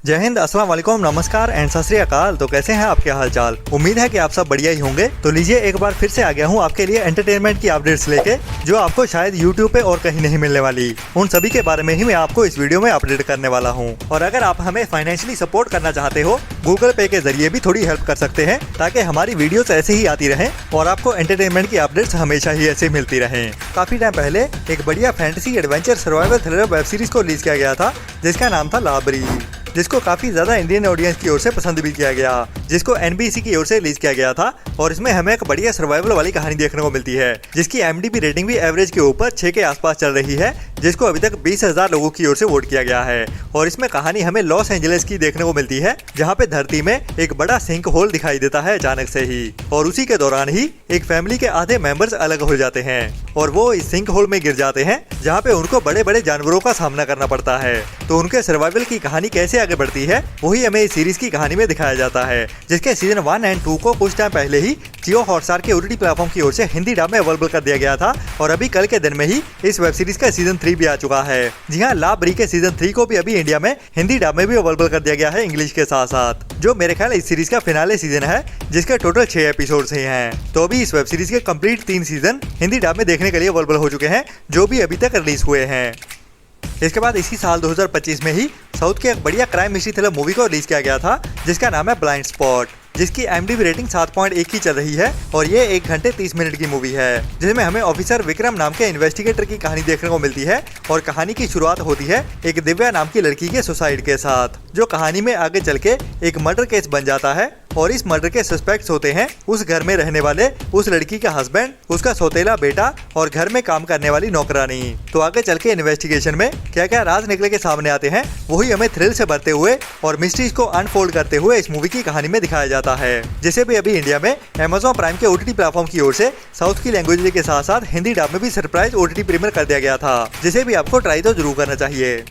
जय हिंद, अस्सलाम वालेकुम, नमस्कार एंड सत श्री अकाल। तो कैसे हैं आपके हाल चाल। उम्मीद है कि आप सब बढ़िया ही होंगे। तो लीजिए एक बार फिर से आ गया हूं आपके लिए एंटरटेनमेंट की अपडेट्स लेके, जो आपको शायद यूट्यूब पे और कहीं नहीं मिलने वाली। उन सभी के बारे में ही मैं आपको इस वीडियो में अपडेट करने वाला हूं। और अगर आप हमें फाइनेंशियली सपोर्ट करना चाहते हो, गूगल पे के जरिए भी थोड़ी हेल्प कर सकते हैं, ताकि हमारी वीडियोस ऐसे ही आती रहें और आपको एंटरटेनमेंट की अपडेट्स हमेशा ही ऐसे मिलती रहें। काफी टाइम पहले एक बढ़िया fantasy adventure survival thriller web series को रिलीज किया गया था, जिसका नाम था लाबरी, जिसको काफी ज्यादा इंडियन ऑडियंस की ओर से पसंद भी किया गया, जिसको NBC की ओर से रिलीज किया गया था। और इसमें हमें एक बढ़िया सर्वाइवल वाली कहानी देखने को मिलती है, जिसकी IMDb रेटिंग भी एवरेज के ऊपर 6 के आसपास चल रही है, जिसको अभी तक 20,000 लोगों की ओर से वोट किया गया है। और इसमें कहानी हमें लॉस एंजलिस की देखने को मिलती है, जहाँ पे धरती में एक बड़ा सिंक होल दिखाई देता है अचानक से ही, और उसी के दौरान ही एक फैमिली के आधे मेंबर्स अलग हो जाते हैं और वो इस सिंक होल में गिर जाते हैं, जहाँ पे उनको बड़े बड़े जानवरों का सामना करना पड़ता है। तो उनके सर्वाइवल की कहानी कैसे आगे बढ़ती है, वही हमें इस सीरीज की कहानी में दिखाया जाता है, जिसके सीजन 1 एंड 2 को कुछ टाइम पहले ही जियो हॉटस्टार के OTT प्लेटफॉर्म की ओर से हिंदी डब में अवेलेबल कर दिया गया था। और अभी कल के दिन में ही इस वेब सीरीज का सीजन 3 भी आ चुका है। जी हाँ, लाबरी के सीजन 3 को भी अभी इंडिया में हिंदी डब में भी अवेलेबल कर दिया गया है, इंग्लिश के साथ साथ, जो मेरे ख्याल इस सीरीज का फिनाले सीजन है, जिसके टोटल 6 एपिसोड ही हैं। तो अभी इस वेब सीरीज के कंप्लीट 3 सीजन हिंदी डब में देखने के लिए अवेलेबल हो चुके हैं, जो भी अभी तक रिलीज हुए हैं। इसके बाद इसी साल 2025 में ही साउथ के एक बढ़िया क्राइम मिस्ट्री थ्रिलर मूवी को रिलीज किया गया था, जिसका नाम है ब्लाइंड स्पॉट, जिसकी IMDb रेटिंग 7.1 की चल रही है। और ये 1 घंटे 30 मिनट की मूवी है, जिसमें हमें ऑफिसर विक्रम नाम के इन्वेस्टिगेटर की कहानी देखने को मिलती है। और कहानी की शुरुआत होती है एक दिव्या नाम की लड़की के सुसाइड के साथ, जो कहानी में आगे चल के एक मर्डर केस बन जाता है। और इस मर्डर के सस्पेक्ट्स होते हैं उस घर में रहने वाले उस लड़की का हस्बैंड, उसका सौतेला बेटा और घर में काम करने वाली नौकरानी। तो आगे चल के इन्वेस्टिगेशन में क्या क्या राज निकले के सामने आते हैं, वही हमें थ्रिल से भरते हुए और मिस्ट्रीज को अनफोल्ड करते हुए इस मूवी की कहानी में दिखाया जाता है, जिसे भी अभी इंडिया में Amazon प्राइम के OTT प्लेटफॉर्म की ओर से साउथ की लैंग्वेज के साथ साथ हिंदी डब में भी सरप्राइज OTT प्रीमियर कर दिया गया था, जिसे भी आपको ट्राई तो जरूर करना चाहिए।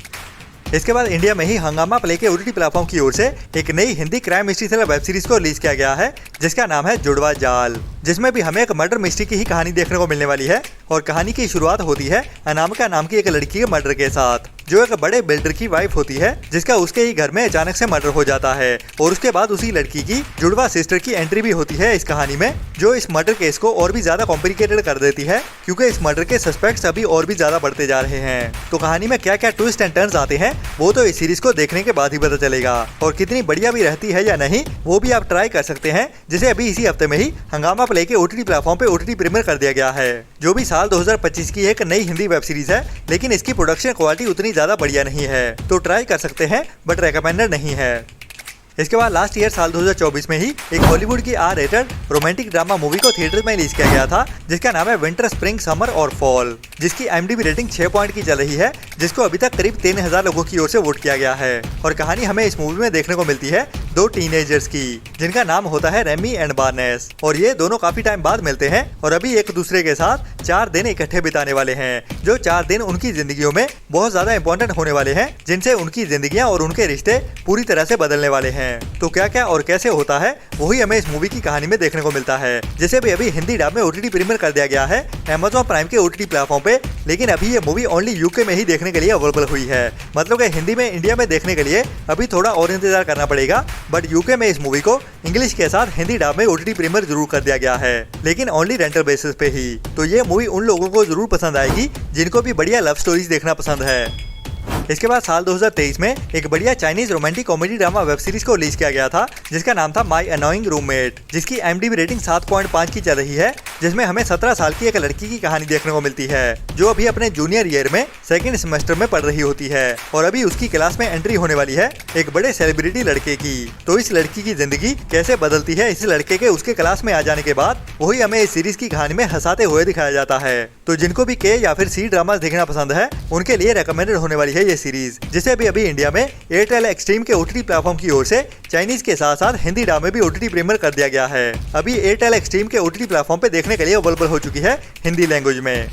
इसके बाद इंडिया में ही हंगामा प्ले के OTT प्लेटफॉर्म की ओर से एक नई Hindi crime mystery thriller web series को रिलीज किया गया है, जिसका नाम है जुड़वा जाल, जिसमें भी हमें एक मर्डर मिस्ट्री की ही कहानी देखने को मिलने वाली है। और कहानी की शुरुआत होती है अनामिका नाम की एक लड़की के मर्डर के साथ, जो एक बड़े बिल्डर की वाइफ होती है, जिसका उसके ही घर में अचानक से मर्डर हो जाता है। और उसके बाद उसी लड़की की जुड़वा सिस्टर की एंट्री भी होती है इस कहानी में, जो इस मर्डर केस को और भी ज्यादा कॉम्प्लिकेटेड कर देती है, क्योंकि इस मर्डर के सस्पेक्ट्स अभी और भी ज्यादा बढ़ते जा रहे हैं। तो कहानी में क्या क्या ट्विस्ट एंड टर्न्स आते हैं, वो तो इस सीरीज को देखने के बाद ही पता चलेगा। और कितनी बढ़िया भी रहती है या नहीं, वो भी आप ट्राई कर सकते हैं, जिसे अभी इसी हफ्ते में ही हंगामा प्ले के OTT प्लेटफॉर्म पे OTT प्रीमियर कर दिया गया है, जो भी साल 2025 की एक नई हिंदी वेब सीरीज है। लेकिन इसकी प्रोडक्शन क्वालिटी उतनी ज्यादा बढ़िया नहीं है, तो ट्राई कर सकते हैं, बट रेकमेंडेड नहीं है। इसके बाद लास्ट ईयर साल 2024 में ही एक हॉलीवुड की R-रेटेड रोमांटिक ड्रामा मूवी को थिएटर में रिलीज किया गया था, जिसका नाम है विंटर, स्प्रिंग, समर और फॉल, जिसकी IMDb रेटिंग 6 पॉइंट की चल रही है, जिसको अभी तक करीब 3,000 लोगों की ओर से वोट किया गया है। और कहानी हमें इस मूवी में देखने को मिलती है 2 टीनेजर्स की, जिनका नाम होता है रेमी एंड बार्नेस। और ये दोनों काफी टाइम बाद मिलते हैं और अभी एक दूसरे के साथ 4 दिन इकट्ठे बिताने वाले हैं, जो 4 दिन उनकी जिंदगियों में बहुत ज्यादा इंपॉर्टेंट होने वाले हैं, जिनसे उनकी जिंदगियां और उनके रिश्ते पूरी तरह से बदलने वाले हैं। तो क्या क्या और कैसे होता है, वही हमें इस मूवी की कहानी में देखने को मिलता है, जिसे भी अभी हिंदी डब में OTT प्रीमियर कर दिया गया है Amazon प्राइम के OTT प्लेटफॉर्म पे। लेकिन अभी ये मूवी ओनली UK में ही देखने के लिए अवेलेबल हुई है, मतलब कि हिंदी में इंडिया में देखने के लिए अभी थोड़ा और इंतजार करना पड़ेगा। बट UK में इस मूवी को इंग्लिश के साथ हिंदी डब में OTT प्रीमियर जरूर कर दिया गया है, लेकिन ओनली रेंटल बेसिस पे ही। तो ये मूवी उन लोगों को जरूर पसंद आएगी जिनको भी बढ़िया लव स्टोरीज देखना पसंद है। इसके बाद साल 2023 में एक बढ़िया Chinese romantic comedy drama web series को रिलीज किया गया था, जिसका नाम था माई अनोइंग रूममेट, जिसकी IMDb रेटिंग 7.5 की चल रही है, जिसमें हमें 17 साल की एक लड़की की कहानी देखने को मिलती है, जो अभी अपने जूनियर ईयर में 2nd सेमेस्टर में पढ़ रही होती है। और अभी उसकी क्लास में एंट्री होने वाली है एक बड़े सेलिब्रिटी लड़के की। तो इस लड़की की जिंदगी कैसे बदलती है इस लड़के के उसके क्लास में आ जाने के बाद, वही हमें इस सीरीज की कहानी में हंसाते हुए दिखाया जाता है। तो जिनको भी K या फिर C ड्रामा देखना पसंद है, उनके लिए रेकमेंडेड होने वाली है ये सीरीज, जिसे अभी इंडिया में एयरटेल एक्सट्रीम के OTT प्लेटफॉर्म की ओर से चाइनीज के साथ साथ हिंदी डब में भी OTT प्रीमियर कर दिया गया है। अभी एयरटेल एक्सट्रीम के OTT प्लेटफॉर्म पे देखने के लिए अवेलेबल हो चुकी है हिंदी लैंग्वेज में।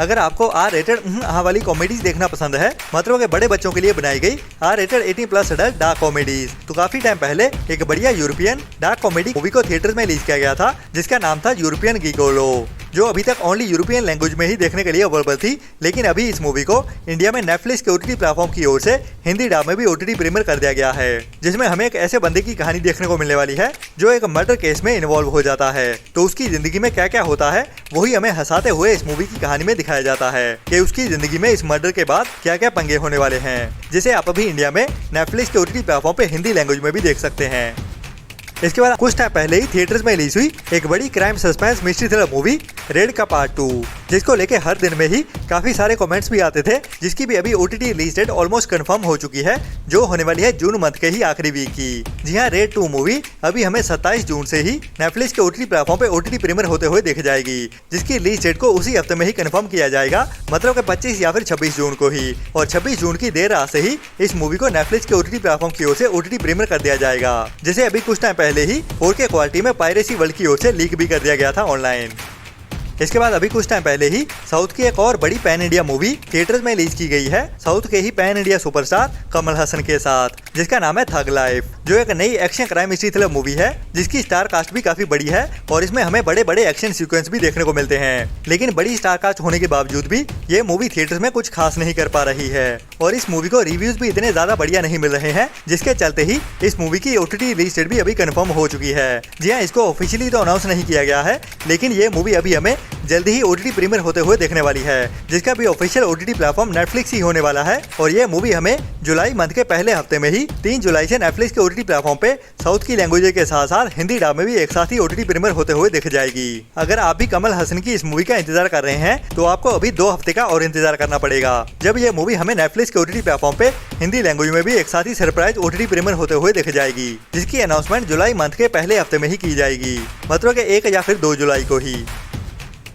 अगर आपको R-रेटेड वाली कॉमेडीज देखना पसंद है, मतलब कि बड़े बच्चों के लिए बनाई गई R-रेटेड 18+ एडल्ट डार्क कॉमेडीज, तो काफी टाइम पहले एक बढ़िया यूरोपियन डार्क कॉमेडी मूवी को थिएटर में रिलीज किया गया था, जिसका नाम था यूरोपियन गिगोलो। जो अभी तक ओनली यूरोपियन लैंग्वेज में ही देखने के लिए अवेलेबल थी, लेकिन अभी इस मूवी को इंडिया में नेटफ्लिक्स के ओटीटी प्लेटफॉर्म की ओर से हिंदी डब में भी ओटीटी प्रीमियर कर दिया गया है, जिसमें हमें एक ऐसे बंदे की कहानी देखने को मिलने वाली है जो एक मर्डर केस में इन्वॉल्व हो जाता है। तो उसकी जिंदगी में क्या क्या होता है वही हमें हंसाते हुए इस मूवी की कहानी में दिखाया जाता है कि उसकी जिंदगी में इस मर्डर के बाद क्या क्या पंगे होने वाले हैं, जिसे आप अभी इंडिया में नेटफ्लिक्स के ओटीटी प्लेटफॉर्म पे हिंदी लैंग्वेज में भी देख सकते हैं। इसके बाद कुछ टाइम पहले ही थिएटर्स में रिलीज हुई एक बड़ी crime suspense mystery thriller movie red का पार्ट 2, जिसको लेके हर दिन में ही काफी सारे कमेंट्स भी आते थे, जिसकी भी अभी OTT release date almost confirm हो चुकी है, जो होने वाली है जून मंथ के ही आखिरी वीक की। जी हाँ, रेड 2 मूवी अभी हमें 27 जून से ही नेटफ्लिक्स के ओटीटी प्लेटफॉर्म पे ओटीटी प्रीमियर होते हुए दिख जाएगी, जिसकी रिलीज डेट को उसी हफ्ते में ही कंफर्म किया जाएगा, मतलब कि 25 या फिर 26 जून को ही। और 26 जून की देर रात से ही इस मूवी को नेटफ्लिक्स के ओटीटी प्लेटफॉर्म की ओर से ओटीटी प्रीमियर कर दिया जाएगा, जिसे अभी कुछ टाइम पहले ही 4K क्वालिटी में पायरेसी वर्ल्ड की ओर से लीक भी कर दिया गया था ऑनलाइन। इसके बाद अभी कुछ टाइम पहले ही साउथ की एक और बड़ी पैन इंडिया मूवी थिएटर्स में रिलीज की गई है, साउथ के ही pan India superstar Kamal Haasan के साथ, जिसका नाम है थग लाइफ, जो एक नई action crime mystery thriller movie है, जिसकी स्टार कास्ट भी काफी बड़ी है और इसमें हमें बड़े बड़े एक्शन सीक्वेंस भी देखने को मिलते हैं। लेकिन बड़ी स्टार कास्ट होने के बावजूद भी ये मूवी थिएटर्स में कुछ खास नहीं कर पा रही है और इस मूवी को रिव्यूज भी इतने ज्यादा बढ़िया नहीं मिल रहे हैं, जिसके चलते ही इस मूवी की ओटीटी रिलीज डेट भी अभी कंफर्म हो चुकी है। जी हाँ, इसको ऑफिशियली तो अनाउंस नहीं किया गया है, लेकिन ये मूवी अभी हमें जल्दी ही ओटीटी प्रीमियर होते हुए देखने वाली है, जिसका भी ऑफिशियल ओटीटी प्लेटफॉर्म नेटफ्लिक्स ही होने वाला है। और ये मूवी हमें जुलाई मंथ के पहले हफ्ते में ही 3 जुलाई से नेटफ्लिक्स के ओटीटी प्लेटफॉर्म पे साउथ की लैंग्वेज के साथ साथ हिंदी डब में भी एक साथ ही ओटीटी प्रीमियर होते हुए दिख जाएगी। अगर आप भी कमल हसन की इस मूवी का इंतजार कर रहे हैं तो आपको अभी 2 हफ्ते का और इंतजार करना पड़ेगा, जब ये मूवी हमें नेटफ्लिक्स के ओटीटी प्लेटफॉर्म पे हिंदी लैंग्वेज में भी एक साथ ही सरप्राइज ओटीटी प्रीमियर होते हुए दिख जाएगी, जिसकी अनाउंसमेंट जुलाई मंथ के पहले हफ्ते में ही की जाएगी, मतलब कि 1 या फिर 2 जुलाई को ही।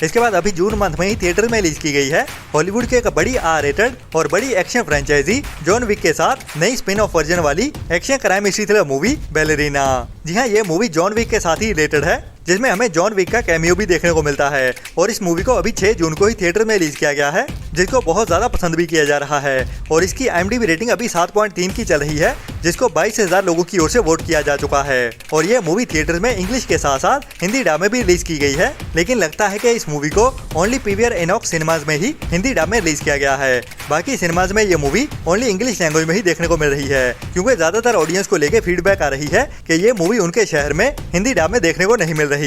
इसके बाद अभी जून मंथ में ही थिएटर में रिलीज की गई है हॉलीवुड की एक बड़ी R-रेटेड और बड़ी एक्शन फ्रेंचाइजी जॉन विक के साथ नई स्पिन ऑफ वर्जन वाली action crime mystery thriller movie Ballerina. जी हाँ, ये मूवी जॉन विक के साथ ही रिलेटेड है, जिसमें हमें जॉन विक का कैमियो भी देखने को मिलता है और इस मूवी को अभी 6 जून को ही थिएटर में रिलीज किया गया है, जिसको बहुत ज्यादा पसंद भी किया जा रहा है और इसकी IMDb रेटिंग अभी 7.3 की चल रही है, जिसको 22,000 लोगों की ओर से वोट किया जा चुका है। और ये मूवी थिएटर में इंग्लिश के साथ साथ हिंदी डब में भी रिलीज की गई है, लेकिन लगता है कि इस मूवी को ओनली PVR इनॉक्स सिनेमाज में ही हिंदी डब में रिलीज किया गया है। बाकी सिनेमाज में ये मूवी ओनली इंग्लिश लैंग्वेज में ही देखने को मिल रही है, क्योंकि ज्यादातर ऑडियंस को लेके फीडबैक आ रही है कि ये मूवी उनके शहर में हिंदी डब में देखने को नहीं मिल रही।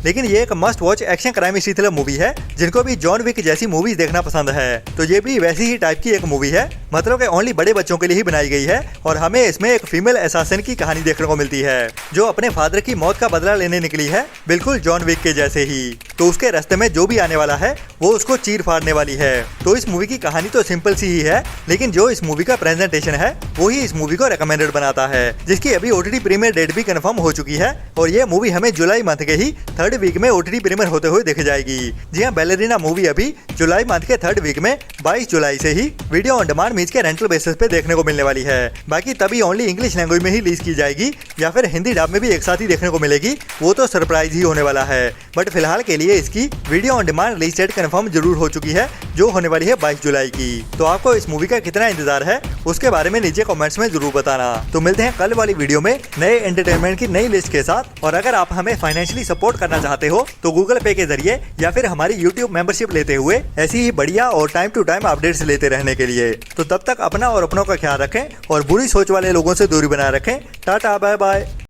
लेकिन ये एक must watch action crime mystery thriller movie है, जिनको भी जॉन विक जैसी मूवीज देखना पसंद है, तो ये भी वैसी ही टाइप की एक मूवी है, मतलब कि ओनली बड़े बच्चों के लिए ही बनाई गई है। और हमें इसमें एक फीमेल असैसिन की कहानी देखने को मिलती है, जो अपने फादर की मौत का बदला लेने निकली है, बिल्कुल जॉन विक के जैसे ही। तो उसके रास्ते में जो भी आने वाला है वो उसको चीर फाड़ने वाली है। तो इस मूवी की कहानी तो सिंपल सी ही है, लेकिन जो इस मूवी का प्रेजेंटेशन है वो ही इस मूवी को रिकमेंडेड बनाता है, जिसकी अभी ओटीटी प्रीमियर डेट भी कंफर्म हो चुकी है और ये मूवी हमें जुलाई मंथ के ही 3rd वीक में ओटीटी प्रीमियर होते हुए दिख जाएगी। जी हाँ, बैलेरिना मूवी अभी जुलाई मंथ के 3rd वीक में 22 जुलाई से ही वीडियो ऑन डिमांड मीन्स के रेंटल बेसिस पे देखने को मिलने वाली है। बाकी तभी ओनली इंग्लिश लैंग्वेज में ही रिलीज की जाएगी या फिर हिंदी डब में भी एक साथ ही देखने को मिलेगी, वो तो सरप्राइज ही होने वाला है। बट फिलहाल के लिए इसकी video on demand release date confirm जरूर हो चुकी है, जो होने वाली है 22 जुलाई की। तो आपको इस मूवी का कितना इंतजार है उसके बारे में नीचे कमेंट्स में जरूर बताना। तो मिलते हैं कल वाली वीडियो में नए एंटरटेनमेंट की नई लिस्ट के साथ। और अगर आप हमें फाइनेंशियली सपोर्ट करना चाहते हो तो गूगल पे के जरिए या फिर हमारी YouTube मेंबरशिप लेते हुए ऐसी ही बढ़िया और टाइम टू टाइम अपडेट्स लेते रहने के लिए। तो तब तक अपना और अपनों का ख्याल रखें और बुरी सोच वाले लोगों से दूरी बनाए रखें। Tata, bye bye.